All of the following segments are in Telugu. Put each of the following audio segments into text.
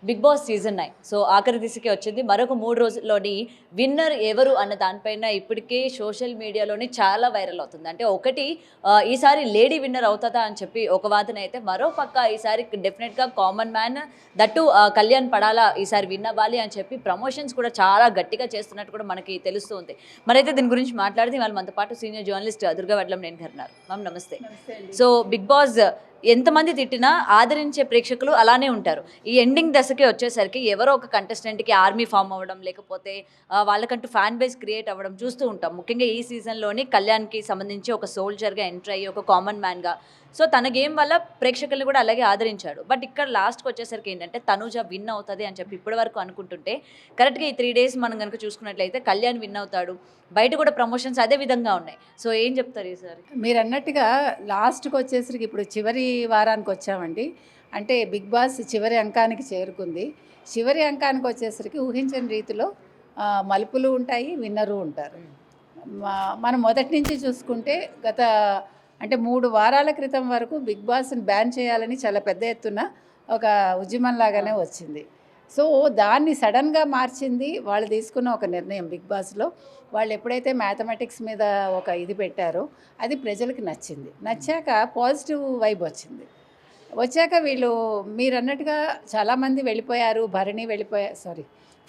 బిగ్ బాస్ సీజన్ 9 సో ఆఖరి దిశకి వచ్చింది. మరొక 3 రోజుల్లోని విన్నర్ ఎవరు అన్న దానిపైన ఇప్పటికే సోషల్ మీడియాలోని చాలా వైరల్ అవుతుంది. అంటే ఒకటి ఈసారి లేడీ విన్నర్ అవుతదా అని చెప్పి ఒక వాదన అయితే, మరో పక్క ఈసారి డెఫినెట్‌గా కామన్ మ్యాన్ దట్టు కళ్యాణ్ పడాలా ఈసారి విన్ అవ్వాలి అని చెప్పి ప్రమోషన్స్ కూడా చాలా గట్టిగా చేస్తున్నట్టు కూడా మనకి తెలుస్తూ ఉంది. మరైతే దీని గురించి మాట్లాడితే ఇవాళ మనతో పాటు సీనియర్ జర్నలిస్ట్ దుర్గా వడ్లం నేను గారు ఉన్నారు. మ్యామ్ నమస్తే. సో బిగ్ బాస్ ఎంతమంది తిట్టినా ఆదరించే ప్రేక్షకులు అలానే ఉంటారు. ఈ ఎండింగ్ దశకి వచ్చేసరికి ఎవరో ఒక కంటెస్టెంట్‌కి ఆర్మీ ఫామ్ అవ్వడం, లేకపోతే వాళ్ళకంటూ ఫ్యాన్ బేస్ క్రియేట్ అవ్వడం చూస్తూ ఉంటాం. ముఖ్యంగా ఈ సీజన్‌లోని కళ్యాణ్‌కి సంబంధించి ఒక సోల్జర్‌గా ఎంటర్ అయ్యి, ఒక కామన్ మ్యాన్‌గా సో తన గేమ్ వల్ల ప్రేక్షకుల్ని కూడా అలాగే ఆదరించాడు. బట్ ఇక్కడ లాస్ట్‌కి వచ్చేసరికి ఏంటంటే తనూజ విన్ అవుతది అని చెప్పి ఇప్పటి వరకు అనుకుంటుంటే, కరెక్ట్‌గా ఈ 3 డేస్ మనం గనుక చూసుకున్నట్లయితే కళ్యాణ్ విన్ అవుతాడు. బయట కూడా ప్రమోషన్స్ అదే విధంగా ఉన్నాయి. సో ఏం చెప్తారు ఈసారి? మీరన్నట్టుగా లాస్ట్‌కి వచ్చేసరికి ఇప్పుడు చివరి వారానికి వచ్చామండి. అంటే బిగ్ బాస్ చివరి అంకానికి చేరుకుంది. చివరి అంకానికి వచ్చేసరికి ఊహించని రీతిలో మలుపులు ఉంటాయి, విన్నరు ఉంటారు. మనం మొదటి నుంచి చూసుకుంటే గత అంటే 3 వారాల క్రితం వరకు బిగ్ బాస్ని బ్యాన్ చేయాలని చాలా పెద్ద ఎత్తున ఒక ఉద్యమంలాగానే వచ్చింది. సో దాన్ని సడన్గా మార్చింది వాళ్ళు తీసుకున్న ఒక నిర్ణయం. బిగ్ బాస్లో వాళ్ళు ఎప్పుడైతే మ్యాథమెటిక్స్ మీద ఒక ఇది పెట్టారో అది ప్రజలకు నచ్చింది. నచ్చాక పాజిటివ్ వైబ్ వచ్చింది. వచ్చాక వీళ్ళు మీరన్నట్టుగా చాలామంది వెళ్ళిపోయారు.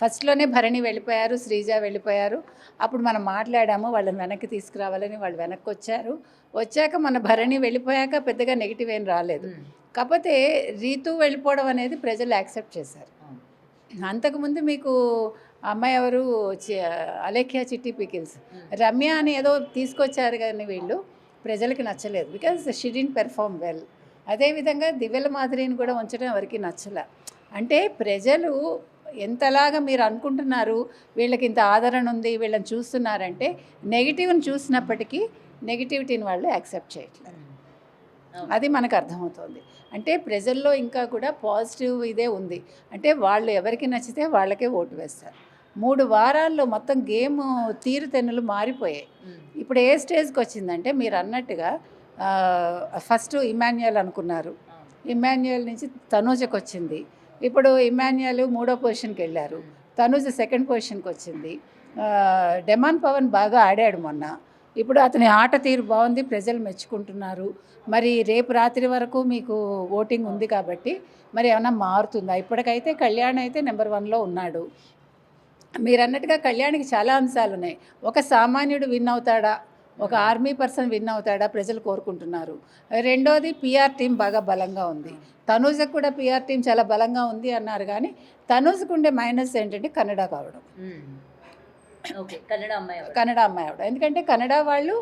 ఫస్ట్లోనే భరణి వెళ్ళిపోయారు, శ్రీజ వెళ్ళిపోయారు. అప్పుడు మనం మాట్లాడాము వాళ్ళని వెనక్కి తీసుకురావాలని. వాళ్ళు వెనక్కి వచ్చారు. వచ్చాక మన భరణి వెళ్ళిపోయాక పెద్దగా నెగిటివ్ ఏం రాలేదు. కాకపోతే రీతు వెళ్ళిపోవడం అనేది ప్రజలు యాక్సెప్ట్ చేశారు. అంతకుముందు మీకు అమ్మాయి ఎవరు అలేఖ్య చిట్టి పికిల్స్, రమ్య అని ఏదో తీసుకొచ్చారు కానీ వీళ్ళు ప్రజలకి నచ్చలేదు. Because she didn't perform well. అదేవిధంగా దివ్యల మాదిరిని కూడా ఉంచడం ఎవరికి నచ్చలే. అంటే ప్రజలు ఎంతలాగా మీరు అనుకుంటున్నారు వీళ్ళకి ఇంత ఆదరణ ఉంది, వీళ్ళని చూస్తున్నారంటే నెగిటివ్ని చూసినప్పటికీ నెగిటివిటీని వాళ్ళు యాక్సెప్ట్ చేయట్లేదు. అది మనకు అర్థమవుతుంది. అంటే ప్రజల్లో ఇంకా కూడా పాజిటివ్ ఇదే ఉంది. అంటే వాళ్ళు ఎవరికి నచ్చితే వాళ్ళకే ఓటు వేస్తారు. 3 వారాల్లో మొత్తం గేమ్ తీరుతెన్నులు మారిపోయాయి. ఇప్పుడు ఏ స్టేజ్కి వచ్చిందంటే మీరు అన్నట్టుగా ఫస్ట్ ఇమాన్యుయల్ అనుకున్నారు. ఇమాన్యుయల్ నుంచి తనూజకు వచ్చింది. ఇప్పుడు ఇమాన్యుయల్ 3వ పొజిషన్కి వెళ్ళారు. తనూజ 2nd పొజిషన్కి వచ్చింది. డెమాన్ పవన్ బాగా ఆడాడు మొన్న. ఇప్పుడు అతని ఆట తీరు బాగుంది, ప్రజలు మెచ్చుకుంటున్నారు. మరి రేపు రాత్రి వరకు మీకు ఓటింగ్ ఉంది కాబట్టి మరి ఏమైనా మారుతుందా? ఇప్పటికైతే కళ్యాణ్ అయితే నెంబర్ 1లో ఉన్నాడు. మీరు అన్నట్టుగా కళ్యాణ్కి చాలా అంశాలు ఉన్నాయి. ఒక సామాన్యుడు విన్ అవుతాడా, ఒక ఆర్మీ పర్సన్ విన్ అవుతాడా ప్రజలు కోరుకుంటున్నారు. రెండోది పిఆర్ టీం బాగా బలంగా ఉంది. తనూజకు కూడా పిఆర్ టీం చాలా బలంగా ఉంది అన్నారు. కానీ తనూజకు ఉండే మైనస్ ఏంటంటే కన్నడ కావడం. కన్నడ అమ్మాయి అవడం. ఎందుకంటే కన్నడ వాళ్ళు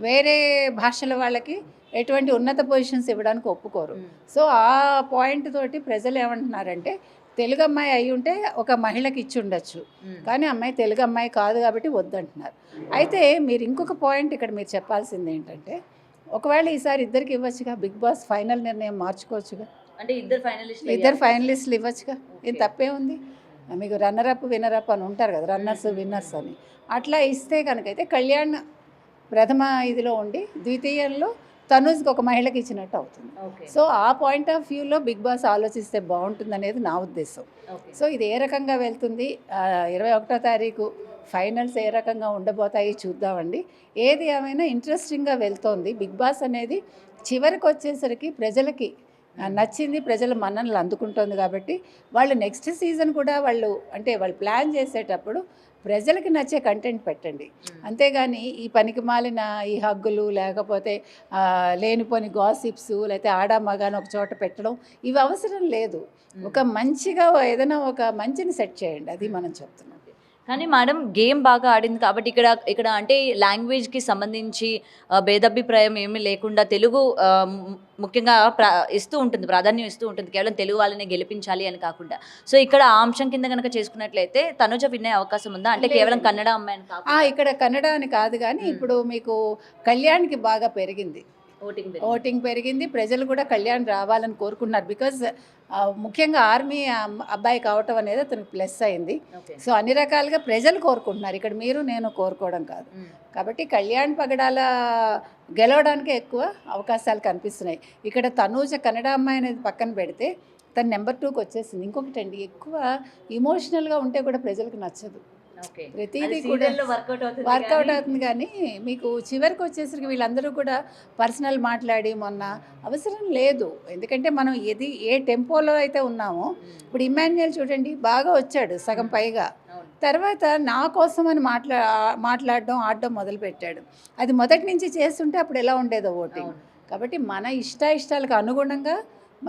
వేరే భాషల వాళ్ళకి ఎటువంటి ఉన్నత పొజిషన్స్ ఇవ్వడానికి ఒప్పుకోరు. సో ఆ పాయింట్ తోటి ప్రజలు ఏమంటున్నారంటే తెలుగు అమ్మాయి అయి ఉంటే ఒక మహిళకి ఇచ్చి ఉండొచ్చు, కానీ అమ్మాయి తెలుగు అమ్మాయి కాదు కాబట్టి వద్దంటున్నారు. అయితే మీరు ఇంకొక పాయింట్ ఇక్కడ మీరు చెప్పాల్సింది ఏంటంటే, ఒకవేళ ఈసారి ఇద్దరికి ఇవ్వచ్చుగా, బిగ్ బాస్ ఫైనల్ నిర్ణయం మార్చుకోవచ్చుగా. అంటే ఇద్దరు ఫైనలిస్టులు ఇవ్వచ్చుగా, ఏం తప్పే ఉంది? మీకు రన్నరప్ విన్నరప్ అని ఉంటారు కదా, రన్నర్స్ విన్నర్స్ అని. అట్లా ఇస్తే కనుకైతే కళ్యాణ్ ప్రథమ ఇదిలో ఉండి ద్వితీయంలో తనూజ్కి ఒక మహిళకి ఇచ్చినట్టు అవుతుంది. సో ఆ పాయింట్ ఆఫ్ వ్యూలో బిగ్ బాస్ ఆలోచిస్తే బాగుంటుంది అనేది నా ఉద్దేశం. సో ఇది ఏ రకంగా వెళ్తుంది, 21వ తారీఖు ఫైనల్స్ ఏ రకంగా ఉండబోతాయి చూద్దామండి. ఏది ఏమైనా ఇంట్రెస్టింగ్గా వెళ్తోంది. బిగ్ బాస్ అనేది చివరికి వచ్చేసరికి ప్రజలకి నచ్చింది, ప్రజల మన్ననలు అందుకుంటుంది. కాబట్టి వాళ్ళు నెక్స్ట్ సీజన్ కూడా వాళ్ళు ప్లాన్ చేసేటప్పుడు ప్రజలకి నచ్చే కంటెంట్ పెట్టండి. అంతేగాని ఈ పనికి మాలిన ఈ హగ్గులు, లేకపోతే లేనిపోని గాసిప్స్, లేకపోతే ఆడా మగాను ఒక చోట పెట్టడం ఇవి అవసరం లేదు. ఒక మంచిగా ఏదైనా ఒక మంచిని సెట్ చేయండి, అది మనం చెప్తున్నాం. కానీ మేడం గేమ్ బాగా ఆడింది కాబట్టి ఇక్కడ అంటే లాంగ్వేజ్కి సంబంధించి భేదాభిప్రాయం ఏమీ లేకుండా తెలుగు ముఖ్యంగా ఇస్తూ ఉంటుంది, ప్రాధాన్యం ఇస్తూ ఉంటుంది. కేవలం తెలుగు వాళ్ళని గెలిపించాలి అని కాకుండా. సో ఇక్కడ ఆ అంశం కింద కనుక చేసుకున్నట్లయితే తనుజ విన్ అయ్యే అవకాశం ఉందా? అంటే కేవలం కన్నడ అమ్మాయిని కాకుండా ఇక్కడ కన్నడ అని కాదు, కానీ ఇప్పుడు మీకు కళ్యాణ్కి బాగా పెరిగింది. ఓటింగ్ పెరిగింది. ప్రజలు కూడా కళ్యాణ్ రావాలని కోరుకున్నారు. బికాజ్ ముఖ్యంగా ఆర్మీ అబ్బాయి కావటం అనేది అతనికి ప్లస్ అయింది. సో అన్ని రకాలుగా ప్రజలు కోరుకుంటున్నారు. ఇక్కడ మీరు నేను కోరుకోవడం కాదు. కాబట్టి కళ్యాణ్ పగడాల గెలవడానికి ఎక్కువ అవకాశాలు కనిపిస్తున్నాయి. ఇక్కడ తనూజ కన్నడ అమ్మాయి అనేది పక్కన పెడితే తను నెంబర్ 2కి వచ్చేసింది. ఇంకొకటి అండి, ఎక్కువ ఇమోషనల్గా ఉంటే కూడా ప్రజలకు నచ్చదు. ప్రతిదీ కూడా వర్కౌట్ అవుతుంది. కానీ మీకు చివరికి వచ్చేసరికి వీళ్ళందరూ కూడా పర్సనల్ మాట్లాడి మొన్న అవసరం లేదు. ఎందుకంటే మనం ఏ టెంపోలో అయితే ఉన్నామో, ఇప్పుడు ఇమాన్యుయల్ చూడండి బాగా వచ్చాడు సగం పైగా, తర్వాత నా కోసం అని మాట్లాడడం ఆడడం మొదలుపెట్టాడు. అది మొదటి నుంచి చేస్తుంటే అప్పుడు ఎలా ఉండేదో ఓటింగ్. కాబట్టి మన ఇష్టాలకు అనుగుణంగా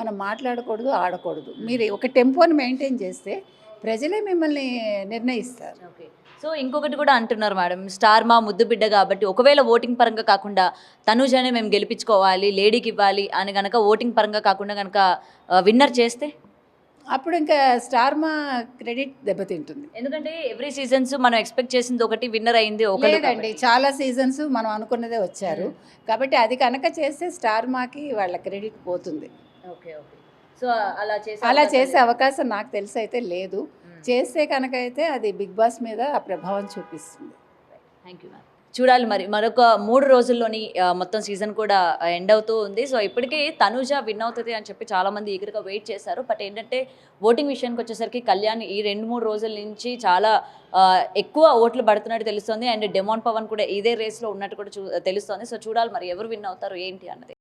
మనం మాట్లాడకూడదు, ఆడకూడదు. మీరు ఒక టెంపోని మెయింటైన్ చేస్తే ప్రజలే మిమ్మల్ని నిర్ణయిస్తారు. ఓకే. సో ఇంకొకటి కూడా అంటున్నారు మేడం, స్టార్ మా ముద్దు బిడ్డ కాబట్టి ఒకవేళ ఓటింగ్ పరంగా కాకుండా తనుజానే మేము గెలిపించుకోవాలి, లేడీకి ఇవ్వాలి అని కనుక ఓటింగ్ పరంగా కాకుండా కనుక విన్నర్ చేస్తే అప్పుడు ఇంకా స్టార్ మా క్రెడిట్ దెబ్బతింటుంది. ఎందుకంటే ఎవ్రీ సీజన్స్ మనం ఎక్స్పెక్ట్ చేసింది ఒకటి, విన్నర్ అయింది లేదండి. చాలా సీజన్స్ మనం అనుకున్నదే వచ్చారు. కాబట్టి అది కనుక చేస్తే స్టార్ మాకి వాళ్ళ క్రెడిట్ పోతుంది. ఓకే. సో అలా చేసే అవకాశం నాకు తెలిసి అయితే లేదు. చేస్తే కనుక అయితే అది బిగ్ బాస్ మీద ఆ ప్రభావం చూపిస్తుంది. Thank you ma'am. చూడాలి మరి మరొక 3 రోజుల్లోని మొత్తం సీజన్ కూడా ఎండ్ అవుతూ ఉంది. సో ఇప్పటికీ తనుజ విన్ అవుతుంది అని చెప్పి చాలామంది ఈగర్గా వెయిట్ చేశారు. బట్ ఏంటంటే ఓటింగ్ విషయానికి వచ్చేసరికి కళ్యాణ్ ఈ 2-3 రోజుల నుంచి చాలా ఎక్కువ ఓట్లు పడుతున్నట్టు తెలుస్తుంది. అండ్ డెమాన్ పవన్ కూడా ఇదే రేస్లో ఉన్నట్టు కూడా తెలుస్తుంది. సో చూడాలి మరి ఎవరు విన్ అవుతారు ఏంటి అన్నది.